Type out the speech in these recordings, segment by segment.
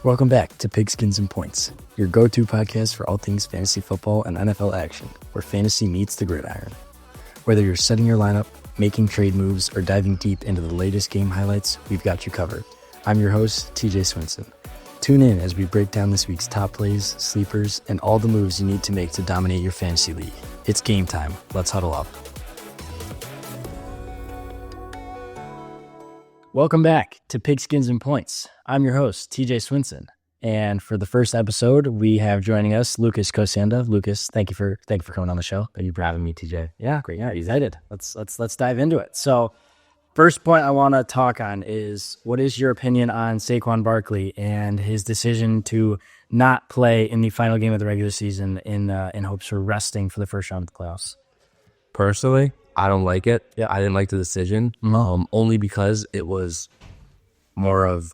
Welcome back to Pigskins and Points, your go-to podcast for all things fantasy football and NFL action, where fantasy meets the gridiron. Whether you're setting your lineup, making trade moves, or diving deep into the latest game highlights, we've got you covered. I'm your host, TJ Swinson. Tune in as we break down this week's top plays, sleepers, and all the moves you need to make to dominate your fantasy league. It's game time. Let's huddle up. Welcome back to Pigskins and Points. I'm your host, TJ Swinson. And for the first episode, we have joining us Lucas Kocienda. Lucas, thank you for coming on the show. Thank you for having me, TJ. Yeah, great. Yeah, excited. Let's dive into it. So, first point I want to talk on is, what is your opinion on Saquon Barkley and his decision to not play in the final game of the regular season in hopes for resting for the first round of the playoffs? Personally, I don't like it. Yeah. I didn't like the decision, only because it was more of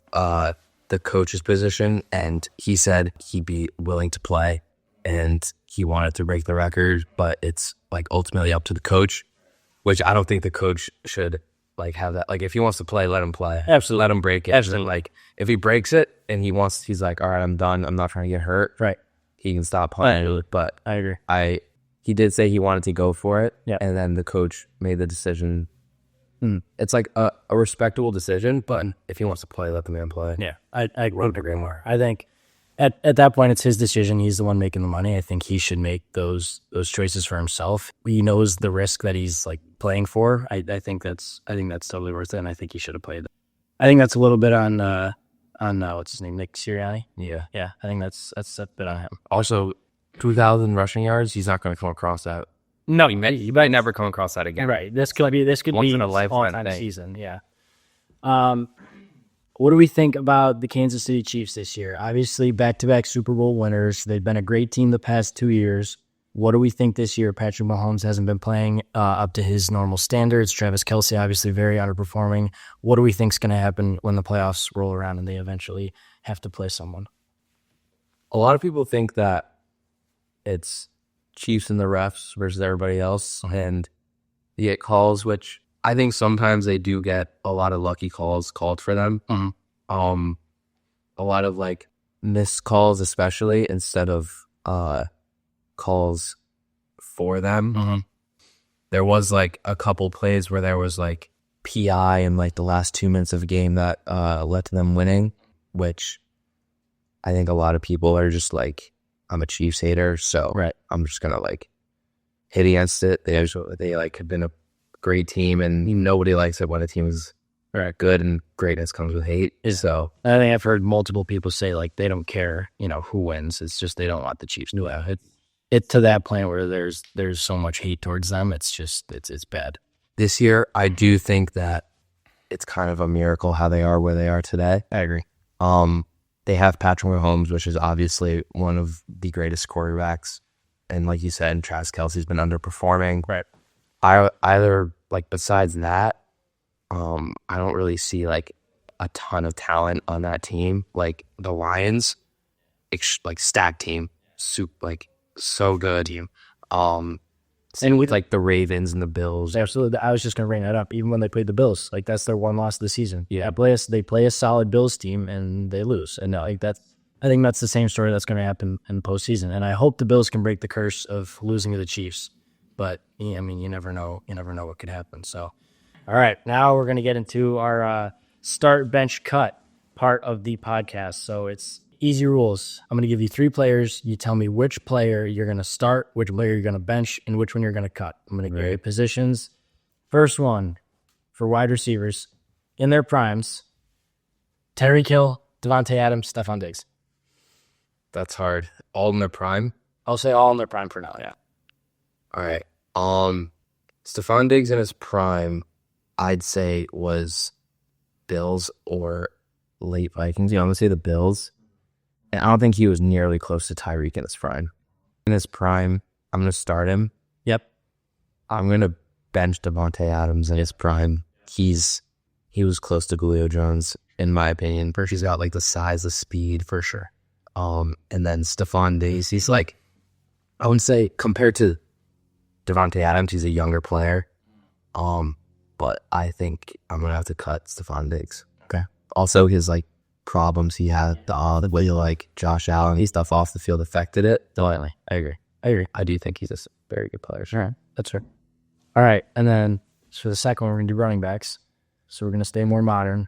the coach's position, and he said he'd be willing to play, and he wanted to break the record, but it's like ultimately up to the coach, which I don't think the coach should like have that. Like, if he wants to play, let him play. Absolutely. Let him break it. Absolutely. And, like, if he breaks it and he's like, all right, I'm done. I'm not trying to get hurt. Right. He can stop playing. But I agree. He did say he wanted to go for it, yeah. And then the coach made the decision. It's like a respectable decision, but if he wants to play, let the man play. Yeah, I couldn't agree more. I think at that point, it's his decision. He's the one making the money. I think he should make those choices for himself. He knows the risk that he's like playing for. I think that's totally worth it, and I think he should have played. I think that's a little bit on what's his name, Nick Sirianni. Yeah. I think that's a bit on him. Also, 2,000 rushing yards. He's not going to come across that. No, he might never come across that again. Right. This could be once in a lifetime kind of season. Yeah. What do we think about the Kansas City Chiefs this year? Obviously, back-to-back Super Bowl winners. They've been a great team the past 2 years. What do we think this year? Patrick Mahomes hasn't been playing up to his normal standards. Travis Kelce, obviously, very underperforming. What do we think is going to happen when the playoffs roll around and they eventually have to play someone? A lot of people think that it's Chiefs and the refs versus everybody else, and you get calls, which I think sometimes they do get a lot of lucky calls called for them. A lot of like missed calls, especially, instead of calls for them. There was like a couple plays where there was like PI in like the last 2 minutes of a game that led to them winning, which I think a lot of people are just like, I'm a Chiefs hater, so right. I'm just gonna like hit against it. They like have been a great team, and nobody likes it when a team is good, and greatness comes with hate. So I think I've heard multiple people say like they don't care, who wins. It's just they don't want the Chiefs to win. It's to that point where there's so much hate towards them. It's just it's bad. This year, I do think that it's kind of a miracle how they are where they are today. I agree. They have Patrick Mahomes, which is obviously one of the greatest quarterbacks. And like you said, Travis Kelce's been underperforming. Right. Either, like, besides that, I don't really see, like, a ton of talent on that team. Like, the Lions, like, stacked team. So good team. And with like the Ravens and the Bills. Absolutely. I was just going to bring that up. Even when they played the Bills, like that's their one loss of the season. Yeah. They play a solid Bills team and they lose. And I think that's the same story that's going to happen in the postseason. And I hope the Bills can break the curse of losing to the Chiefs. But I mean, you never know. You never know what could happen. So, all right, now we're going to get into our start, bench, cut part of the podcast. So it's easy rules. I'm going to give you 3 players. You tell me which player you're going to start, which player you're going to bench, and which one you're going to cut. I'm going to give you positions. First one, for wide receivers, in their primes, Tyreek Hill, Devontae Adams, Stephon Diggs. That's hard. All in their prime? I'll say all in their prime for now, yeah. All right. Stephon Diggs in his prime, I'd say was Bills or late Vikings. I'm going to say the Bills. And I don't think he was nearly close to Tyreek in his prime. In his prime, I'm going to start him. Yep. I'm going to bench Devontae Adams in his prime. He was close to Julio Jones, in my opinion. First, he's got like the size, the speed, for sure. And then Stephon Diggs, he's like, I wouldn't say compared to Devontae Adams, he's a younger player. But I think I'm going to have to cut Stephon Diggs. Okay. Also, his like problems he had, the way like Josh Allen, he stuff off the field affected it. Definitely. I agree. I do think he's a very good player. All right. That's fair. All right. And then for the second one, we're going to do running backs. So we're going to stay more modern.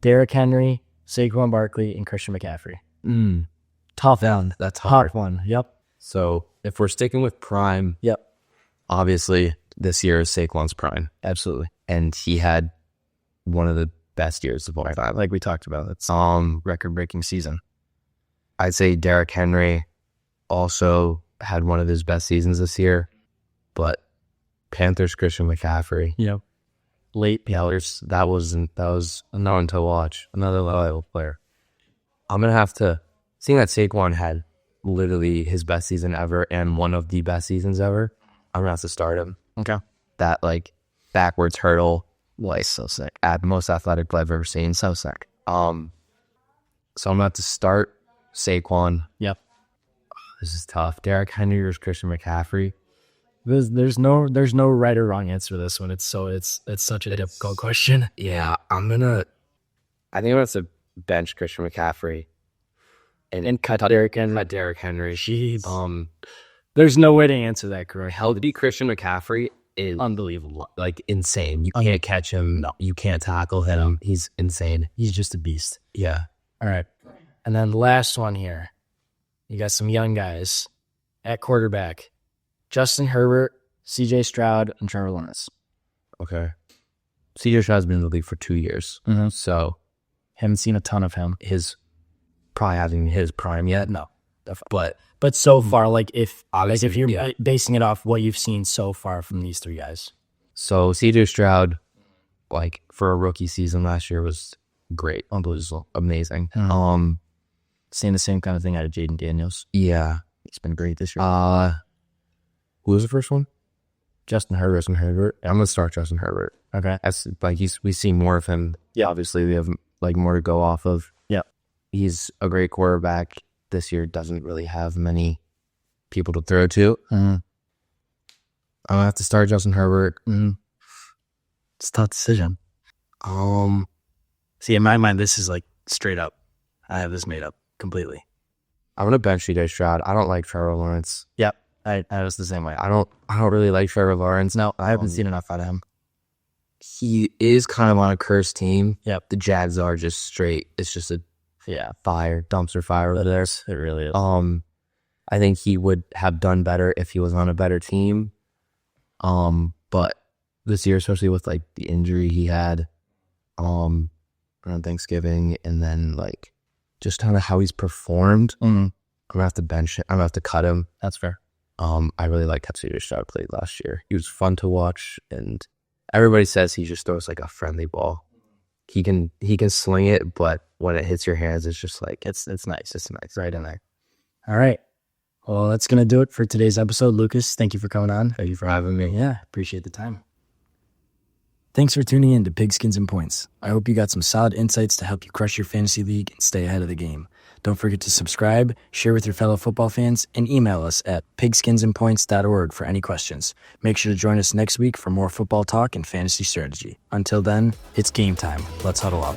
Derrick Henry, Saquon Barkley, and Christian McCaffrey. Tough one. That's hard. Tough one. Yep. So if we're sticking with prime, Yep. obviously this year is Saquon's prime. Absolutely. And he had one of the best years of all time. Like we talked about. It's record-breaking season. I'd say Derrick Henry also had one of his best seasons this year, but Panthers Christian McCaffrey. Yep. Late. Yeah, that was another one to watch. Another level player. I'm gonna have to, seeing that Saquon had literally his best season ever and one of the best seasons ever, I'm gonna have to start him. Okay. That like backwards hurdle, Like so sick. at the most athletic play I've ever seen. So sick. So I'm gonna have to start Saquon. Yep. This is tough. Derrick Henry or Christian McCaffrey. There's no right or wrong answer to this one. It's such a difficult question. Yeah, I think I'm gonna have to bench Christian McCaffrey And cut Derrick Henry. cut Derrick Henry. Jeez. There's no way to answer that correct. Hell, to be Christian McCaffrey is Unbelievable. like insane. You can't catch him. No, you can't tackle him. He's insane. He's just a beast. Yeah. All right. And then the last one here. You got some young guys at quarterback. Justin Herbert, CJ Stroud, and Trevor Lawrence. Okay. CJ Stroud's been in the league for 2 years, so Haven't seen a ton of him. his probably having his prime yet. No. But so far, like if you're yeah. basing it off what you've seen so far from these three guys. So CJ Stroud, like for a rookie season last year, was great, unbelievable, amazing. Seeing the same kind of thing out of Jaden Daniels. Yeah. He's been great this year. Who was the first one? Justin Herbert. I'm gonna start Justin Herbert. Okay. As like we see more of him. Yeah. Obviously, we have like more to go off of. Yeah. He's a great quarterback. This year doesn't really have many people to throw to. I'm gonna have to start Justin Herbert. It's a tough decision. See, in my mind, this is like straight up. I have this made up completely. I'm gonna bench CJ Stroud. I don't like Trevor Lawrence. Yep. I was the same way. I don't really like Trevor Lawrence. No, I haven't seen enough out of him. He is kind of on a cursed team. Yep. The Jags are just straight. It's just a dumpster fire over there. It really is. I think he would have done better if he was on a better team. But this year, especially with like the injury he had, around Thanksgiving, and then like just kind of how he's performed, I'm gonna have to bench it. I'm gonna have to cut him. That's fair. I really liked how CJ Stroud played last year. He was fun to watch, and everybody says he just throws like a friendly ball. He can sling it, but when it hits your hands, it's just like It's nice. it's nice. Right in there. All right. Well, that's going to do it for today's episode. Lucas, thank you for coming on. Thank you for having me. Yeah, appreciate the time. Thanks for tuning in to Pigskins and Points. I hope you got some solid insights to help you crush your fantasy league and stay ahead of the game. Don't forget to subscribe, share with your fellow football fans, and email us at pigskinsandpoints.org for any questions. Make sure to join us next week for more football talk and fantasy strategy. Until then, it's game time. Let's huddle up.